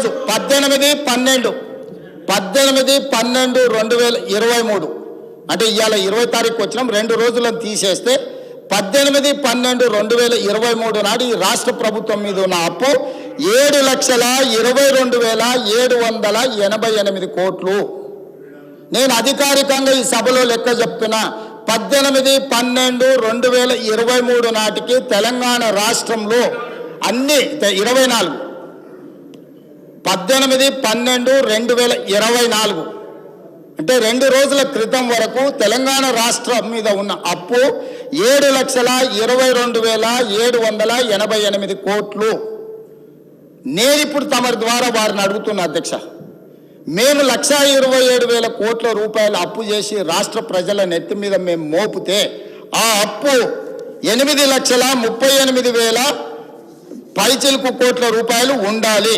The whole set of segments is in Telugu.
రోజు 18/12/2023 అంటే ఇవాళ 20 తారీఖు వచ్చినాం, 2 రోజులను తీసేస్తే 18/12/2023 నాడు ఈ రాష్ట్ర ప్రభుత్వం మీద ఉన్న అప్పు 7,22,788 కోట్లు. నేను అధికారికంగా ఈ సభలో లెక్క చెప్తున్నా. 18/12/2023 నాటికి తెలంగాణ రాష్ట్రంలో అన్ని 24 18/12/2024 అంటే 2 రోజుల క్రితం వరకు తెలంగాణ రాష్ట్రం మీద ఉన్న అప్పు 7,22,788 కోట్లు. నేను ఇప్పుడు తమరి ద్వారా వారిని అడుగుతున్నా అధ్యక్ష, మేము 1,27,000 కోట్ల రూపాయలు అప్పు చేసి రాష్ట్ర ప్రజల నెత్తి మీద మేము మోపితే ఆ అప్పు 8,38,000 పైచిలుకు కోట్ల రూపాయలు ఉండాలి.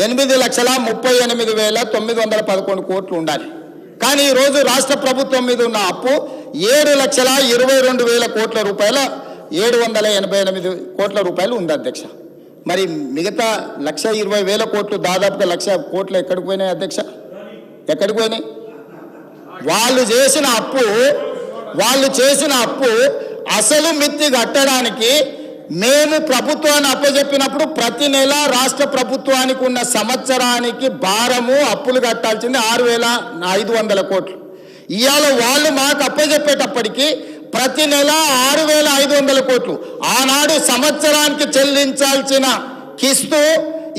8,38,911 కోట్లు ఉండాలి. కానీ ఈరోజు రాష్ట్ర ప్రభుత్వం మీద ఉన్న అప్పు 7,22,000 కోట్ల రూపాయల 788 కోట్ల రూపాయలు ఉంది అధ్యక్ష. మరి మిగతా 1,20,000 కోట్లు, దాదాపుగా 1,00,000 కోట్లు ఎక్కడికి పోయినాయి అధ్యక్ష? ఎక్కడికి పోయినాయి? వాళ్ళు చేసిన అప్పు అసలు మిత్తి కట్టడానికి మేము ప్రభుత్వాన్ని అప్పచెప్పినప్పుడు ప్రతి నెల రాష్ట్ర ప్రభుత్వానికి ఉన్న సంవత్సరానికి భారము అప్పులు కట్టాల్సింది 6,500 కోట్లు. ఇవాళ వాళ్ళు మాకు అప్పచెప్పేటప్పటికి ప్రతి నెల 6,500 కోట్లు. ఆనాడు సంవత్సరానికి చెల్లించాల్సిన కిస్తు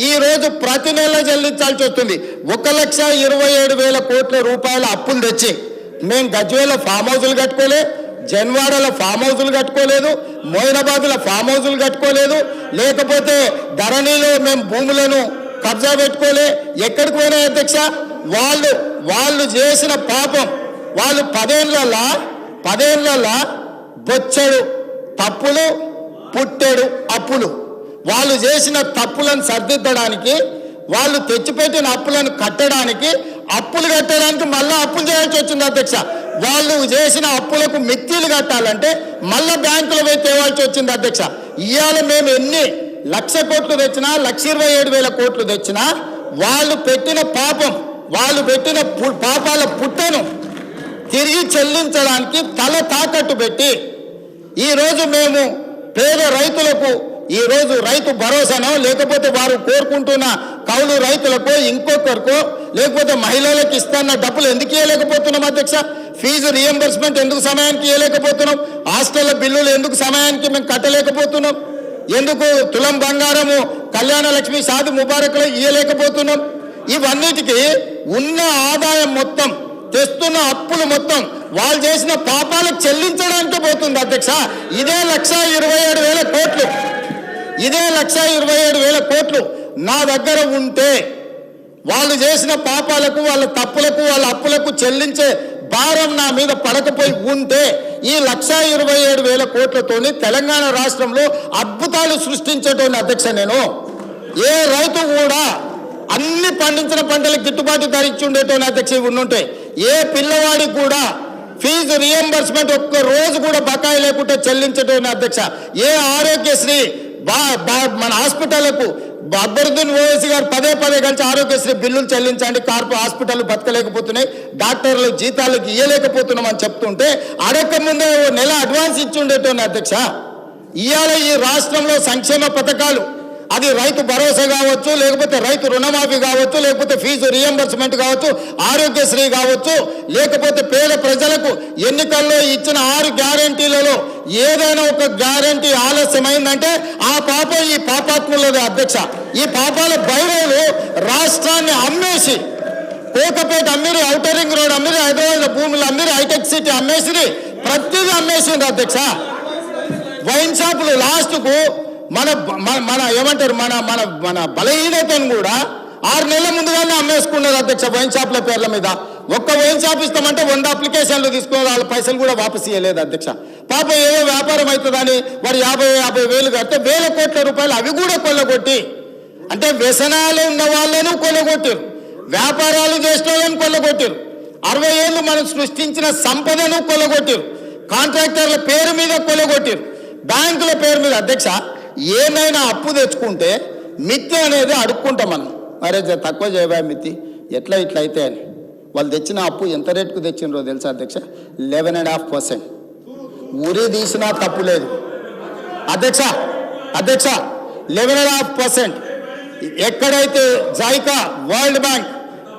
ఈరోజు ప్రతి నెల చెల్లించాల్సి వస్తుంది. 1,27,000 కోట్ల రూపాయల అప్పులు తెచ్చి మేము గజ్వేల ఫామ్ హౌజులు కట్టుకోలే, జన్వాడలో ఫామ్ హౌజులు కట్టుకోలేదు, మోయినాబాద్లో ఫామ్ హౌజులు కట్టుకోలేదు, లేకపోతే ధరణిలో మేము భూములను కబ్జా పెట్టుకోలే. ఎక్కడికి పోయినాయి అధ్యక్ష? వాళ్ళు చేసిన పాపం. వాళ్ళు 10 ఏళ్ళ బొచ్చడు తప్పులు, పుట్టెడు అప్పులు. వాళ్ళు చేసిన తప్పులను సరిదిద్దడానికి, వాళ్ళు తెచ్చిపెట్టిన అప్పులను కట్టడానికి, అప్పులు కట్టడానికి మళ్ళీ అప్పులు చేయాల్సి వచ్చింది అధ్యక్ష. వాళ్ళు చేసిన అప్పులకు మిత్తిలు కట్టాలంటే మళ్ళీ బ్యాంకులో పోయి తేవాల్సి వచ్చింది అధ్యక్ష. ఇవాళ మేము ఎన్ని 1,00,000 కోట్లు తెచ్చినా, 1,27,000 కోట్లు తెచ్చినా వాళ్ళు పెట్టిన పాపం, వాళ్ళు పెట్టిన పాపాల పుట్టను తిరిగి చెల్లించడానికి తల తాకట్టు పెట్టి ఈరోజు మేము పేద రైతులకు ఈరోజు రైతు భరోసానో, లేకపోతే వారు కోరుకుంటున్న కౌలు రైతులకో, ఇంకొకరికో, లేకపోతే మహిళలకు ఇస్తున్న డబ్బులు ఎందుకు ఇవ్వలేకపోతున్నాం అధ్యక్ష? ఫీజు రియంబర్స్మెంట్ ఎందుకు సమయానికి ఇవ్వలేకపోతున్నాం? హాస్టల్ బిల్లులు ఎందుకు సమయానికి మేము కట్టలేకపోతున్నాం? ఎందుకు తులం బంగారము కళ్యాణ లక్ష్మి షాది ముబారక్లో ఇవ్వలేకపోతున్నాం? ఇవన్నిటికీ ఉన్న ఆదాయం మొత్తం, తెస్తున్న అప్పులు మొత్తం వాళ్ళు చేసిన పాపాలకు చెల్లించడానికే పోతుంది అధ్యక్ష. ఇదే 1,27,000 కోట్లు, ఇదే 1,27,000 కోట్లు నా దగ్గర ఉంటే వాళ్ళు చేసిన పాపాలకు, వాళ్ళ తప్పులకు, వాళ్ళ అప్పులకు చెల్లించే భారం నా మీద పడకపోయి ఉంటే ఈ 1,27,000 కోట్లతోని తెలంగాణ రాష్ట్రంలో అద్భుతాలు సృష్టించేటోని అధ్యక్ష. నేను ఏ రైతు కూడా అన్ని పండించిన పంటలకు గిట్టుబాటు ధర ఇచ్చి ఉండేటోని అధ్యక్ష ఉండుంటే, ఏ పిల్లవాడికి కూడా ఫీజు రియంబర్స్మెంట్ ఒక్క రోజు కూడా బకాయి లేకుండా చెల్లించటోని అధ్యక్ష. ఏ ఆరోగ్యశ్రీ మన హాస్పిటళ్లకు అక్బరుద్దీన్ ఓవైసీ గారు పదే కలిసి ఆరోగ్యశ్రీ బిల్లులు చెల్లించండి, హాస్పిటల్ బతకలేకపోతున్నాయి, డాక్టర్లు జీతాలకు ఇవ్వలేకపోతున్నాం అని చెప్తుంటే అడగక ముందే నెల అడ్వాన్స్ ఇచ్చి ఉండేటోని అధ్యక్ష. ఇవాళ ఈ రాష్ట్రంలో సంక్షేమ పథకాలు, అది రైతు భరోసా కావచ్చు, లేకపోతే రైతు రుణమాఫీ కావచ్చు, లేకపోతే ఫీజు రియంబర్స్మెంట్ కావచ్చు, ఆరోగ్యశ్రీ కావచ్చు, లేకపోతే పేద ప్రజలకు ఎన్నికల్లో ఇచ్చిన 6 గ్యారంటీలలో ఏదైనా ఒక గ్యారంటీ ఆలస్యమైందంటే ఆ పాపం ఈ పాపాత్ములదే అధ్యక్ష. ఈ పాపాల భైరవులు రాష్ట్రాన్ని అమ్మేసి, కోకపేట అమ్మిరి, ఔటర్ రింగ్ రోడ్ అమ్మిరి, హైదరాబాద్ భూములు అమ్మిరి, హైటెక్ సిటీ అమ్మేసిరి, ప్రతిదీ అమ్మేసింది అధ్యక్ష. వైన్ షాపులు లాస్ట్కు మన ఏమంటారు మన బలహీనతను కూడా 6 నెలల ముందుగానే అమ్మేసుకున్నారు అధ్యక్ష వైన్ షాప్ల పేర్ల మీద. ఒక్క వైన్ షాప్ ఇస్తామంటే 100 అప్లికేషన్లు తీసుకున్నారు, వాళ్ళ పైసలు కూడా వాపసు ఇవ్వలేదు అధ్యక్ష. పాపం ఏదో వ్యాపారం అవుతుందని వారు 50,000 కడితే 1,000 కోట్ల రూపాయలు అవి కూడా కొల్లగొట్టి, అంటే వ్యసనాలు ఉన్న వాళ్ళను కొల్లగొట్టారు, వ్యాపారాలు చేసిన వాళ్ళని కొల్లగొట్టారు, 60 ఏళ్ళు మనం సృష్టించిన సంపదను కొల్లగొట్టారు, కాంట్రాక్టర్ల పేరు మీద కొల్లగొట్టారు, బ్యాంకుల పేరు మీద. అధ్యక్ష, ఏమైనా అప్పు తెచ్చుకుంటే మిత్తి అనేది అడుక్కుంటాం మనం. మరే తక్కువ చేయబా మిత్తి ఎట్లా ఇట్లా అయితే అని వాళ్ళు తెచ్చిన అప్పు ఎంత రేటుకు తెచ్చినరో తెలుసా అధ్యక్ష? 11.5%. ఉరి తీసినా తప్పు లేదు అధ్యక్ష. 11.5%. ఎక్కడైతే జాయికా, వరల్డ్ బ్యాంక్,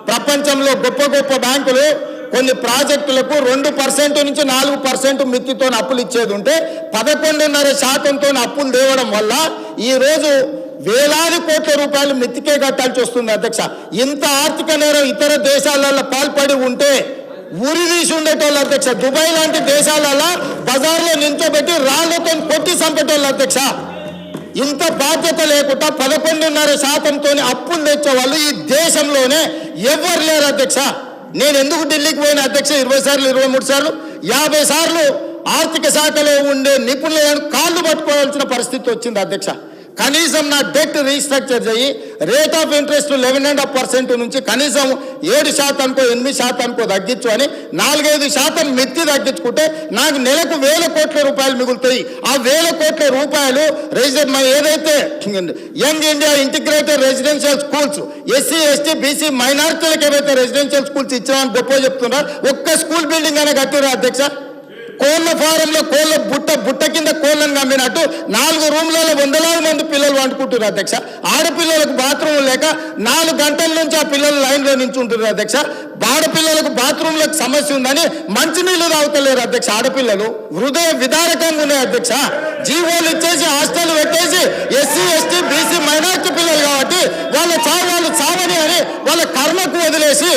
ప్రపంచంలో గొప్ప గొప్ప బ్యాంకులు కొన్ని ప్రాజెక్టులకు 2% నుంచి 4% మిత్తితో అప్పులు ఇచ్చేది ఉంటే 11.5%తో అప్పులు తేవడం వల్ల ఈరోజు వేలాది కోట్ల రూపాయలు మిత్తికే కట్టాల్సి వస్తుంది అధ్యక్ష. ఇంత ఆర్థిక నేరం ఇతర దేశాలలో పాల్పడి ఉంటే ఉరి తీసి ఉండేటోళ్ళు అధ్యక్ష. దుబాయ్ లాంటి దేశాలలో బజార్లో నిల్చోబెట్టి రాళ్లతో కొట్టి చంపేటోళ్ళు అధ్యక్ష. ఇంత బాధ్యత లేకుండా 11.5%తో అప్పులు తెచ్చే వాళ్ళు ఈ దేశంలోనే ఎవరు లేరు అధ్యక్ష. నేను ఎందుకు ఢిల్లీకి పోయిన అధ్యక్ష 20 సార్లు 23 సార్లు 50 సార్లు ఆర్థిక శాఖలో ఉండే నిపుణులను కాళ్ళు పట్టుకోవాల్సిన పరిస్థితి వచ్చింది అధ్యక్ష. కనీసం నా డెట్ రీస్ట్రక్చర్ చేయి రేట్ ఆఫ్ ఇంట్రెస్ట్ 11.5% నుంచి కనీసం 7%కో 8%కో తగ్గించు అని 4-5% మిత్తి తగ్గించుకుంటే నాకు నెలకు 1000 కోట్ల రూపాయలు మిగులుతాయి. ఆ 1000 కోట్ల రూపాయలు ఏదైతే young India integrated residential schools SC ST BC మైనారిటీలకు ఏవైతే రెసిడెన్షియల్ స్కూల్స్ ఇచ్చామని గొప్ప చెప్తున్నా ఒక్క స్కూల్ బిల్డింగ్ అనే కట్టిరా అధ్యక్ష. కోళ్ళ ఫారంలో కోళ్ళ బుట్ట కింద కోళ్ళను కమ్మినట్టు 4 రూమ్లలో 100,000 మంది పిల్లలు వండుకుంటున్నారు అధ్యక్ష. ఆడపిల్లలకు బాత్రూమ్ లేక 4 గంటల నుంచి ఆ పిల్లలు లైన్లో నించుంటున్నారు అధ్యక్ష. ఆడపిల్లలకు బాత్రూంలకు సమస్య ఉందని మంచినీళ్ళు తాగుతలేరు అధ్యక్ష. ఆడపిల్లలు హృదయ విదారకంగా ఉన్నాయి అధ్యక్ష. జీవోలు ఇచ్చేసి హాస్టల్ పెట్టేసి ఎస్సీ ఎస్టీ బీసీ మైనారిటీ పిల్లలు కాబట్టి వాళ్ళు చావని అని వాళ్ళ కర్మకు వదిలేసి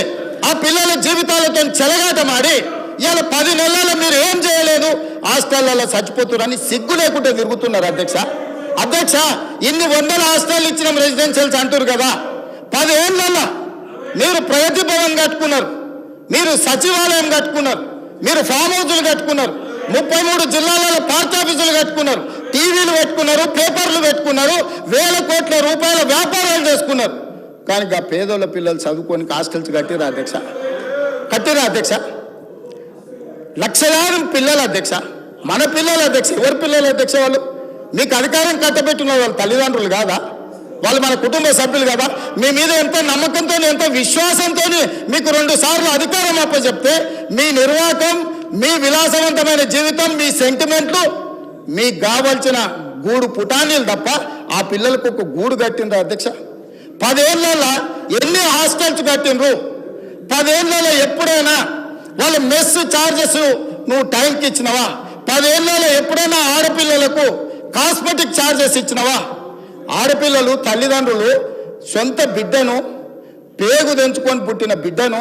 ఆ పిల్లల జీవితాలతో చెలగాటమాడి ఇవాళ 10 నెలల్లో మీరు ఏం చేయలేదు హాస్టళ్లలో చచ్చిపోతున్నారని సిగ్గు లేకుండా తిరుగుతున్నారు అధ్యక్ష. ఇన్ని 100 హాస్టల్ ఇచ్చిన రెసిడెన్షియల్స్ అంటారు కదా. 10 ఏళ్ళల్లో మీరు ప్రగతి భవన్ కట్టుకున్నారు, మీరు సచివాలయం కట్టుకున్నారు, మీరు ఫామ్ హౌస్లు కట్టుకున్నారు, 33 జిల్లాలలో పార్టీ ఆఫీసులు కట్టుకున్నారు, టీవీలు పెట్టుకున్నారు, పేపర్లు పెట్టుకున్నారు, 1000 కోట్ల రూపాయల వ్యాపారాలు చేసుకున్నారు. కానీ ఆ పేదోళ్ళ పిల్లలు చదువుకొని హాస్టల్స్ కట్టిరా అధ్యక్ష. లక్షలాది పిల్లలు అధ్యక్ష, మన పిల్లలు అధ్యక్ష. ఎవరి పిల్లలు అధ్యక్ష? వాళ్ళు మీకు అధికారం కట్టబెట్టిన వాళ్ళ తల్లిదండ్రులు కాదా? వాళ్ళు మన కుటుంబ సభ్యులు కదా? మీ మీద ఎంత నమ్మకంతో ఎంత విశ్వాసంతో మీకు 2 సార్లు అధికారం అప్పచెప్తే మీ నిర్వాహకం, మీ విలాసవంతమైన జీవితం, మీ సెంటిమెంట్లు, మీకు కావాల్సిన గూడు పుటానీలు తప్ప ఆ పిల్లలకు ఒక గూడు కట్టినరు అధ్యక్ష. 10 ఏళ్ళలో ఎన్ని హాస్టల్స్ కట్టినరు? 10 ఏళ్ళలో ఎప్పుడైనా వాళ్ళ మెస్ ఛార్జెస్ నువ్వు టైంకి ఇచ్చినవా? 10 ఏళ్ళలో ఎప్పుడైనా ఆడపిల్లలకు కాస్మెటిక్ ఛార్జెస్ ఇచ్చినవా? ఆడపిల్లలు తల్లిదండ్రులు సొంత బిడ్డను పేగు తెంచుకొని పుట్టిన బిడ్డను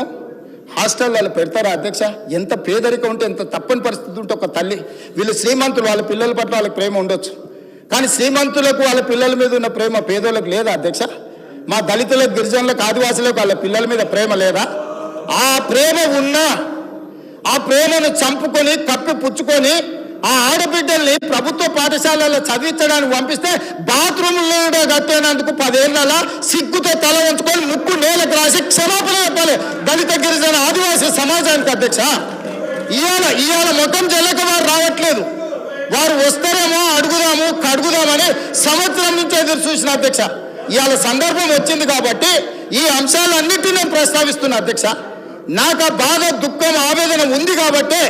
హాస్టల్లో పెడతారా అధ్యక్ష? ఎంత పేదరికం ఉంటే, ఎంత తప్పని పరిస్థితి ఉంటే ఒక తల్లి, వీళ్ళు శ్రీమంతులు, వాళ్ళ పిల్లల పట్ల వాళ్ళకి ప్రేమ ఉండొచ్చు, కానీ శ్రీమంతులకు వాళ్ళ పిల్లల మీద ఉన్న ప్రేమ పేదోళ్ళకు లేదా అధ్యక్ష? మా దళితులకు, గిరిజనులకు, ఆదివాసులకు వాళ్ళ పిల్లల మీద ప్రేమ లేదా? ఆ ప్రేమ ఉన్నా ఆ ప్రేమను చంపుకొని కప్పి పుచ్చుకొని ఆ ఆడబిడ్డల్ని ప్రభుత్వ పాఠశాలలో చదివించడానికి పంపిస్తే బాత్రూంలో కట్టేనందుకు 10 ఏళ్ళ సిగ్గుతో తల వంచుకొని ముక్కు నేలకు రాసి క్షమాపణ చెప్పాలి దళిత గిరిజన ఆదివాసీ సమాజానికి అధ్యక్ష. ఇవాళ మొత్తం చెల్లక వారు రావట్లేదు, వారు వస్తారేమో కడుగుదామని సంవత్సరం నుంచి ఎదురు చూసిన అధ్యక్ష. ఇవాళ సందర్భం వచ్చింది కాబట్టి ఈ అంశాలన్నిటినీ నేను ప్రస్తావిస్తున్నా అధ్యక్ష. నాకు ఆ బాధ, దుఃఖం, ఆవేదన ఉంది కాబట్టి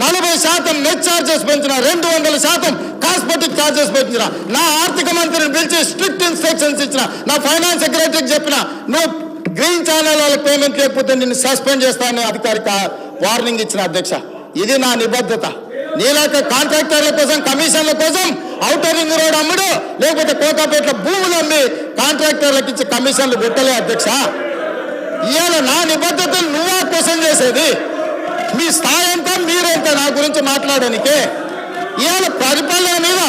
40% నెట్ ఛార్జెస్ పెంచిన, 200% కాస్మెటిక్ ఛార్జెస్ పెంచిన, నా ఆర్థిక మంత్రిని పిలిచి స్ట్రిక్ట్ ఇన్స్ట్రక్షన్స్ ఇచ్చిన, నా ఫైనాన్స్ సెక్రటరీకి చెప్పిన, నువ్వు గ్రీన్ ఛానల్ వాళ్ళకి పేమెంట్ లేకపోతే నిన్ను సస్పెండ్ చేస్తానని అధికారిక వార్నింగ్ ఇచ్చిన అధ్యక్ష. ఇది నా నిబద్ధత. నీలాక కాంట్రాక్టర్ల కోసం, కమిషన్ల కోసం ఔటర్ రింగ్ రోడ్ అమ్ముడు, లేకపోతే కోకాపేటలో భూములు అమ్మి కాంట్రాక్టర్లకు ఇచ్చి కమిషన్లు పెట్టలే అధ్యక్ష. ఇవాళ నా నిబద్ధతను నువ్వా క్వశ్చన్ చేసేది? మీ స్థాయి ఎంత, మీరెంత నా గురించి మాట్లాడడానికే? ఇవాళ పరిపాలన మీద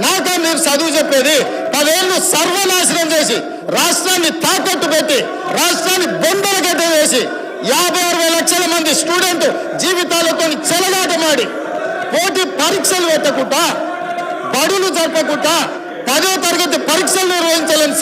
నాకా మీరు చదువు చెప్పేది? 10 ఏళ్ళు సర్వనాశనం చేసి, రాష్ట్రాన్ని తాకట్టు పెట్టి, రాష్ట్రాన్ని బొందల గడ్డ వేసి, 50-60 లక్షల మంది స్టూడెంట్ జీవితాలతో చెలగాటమాడి, పోటీ పరీక్షలు పెట్టకుండా, బడులు జరపకుండా, 10వ తరగతి పరీక్షలు నిర్వహించలేని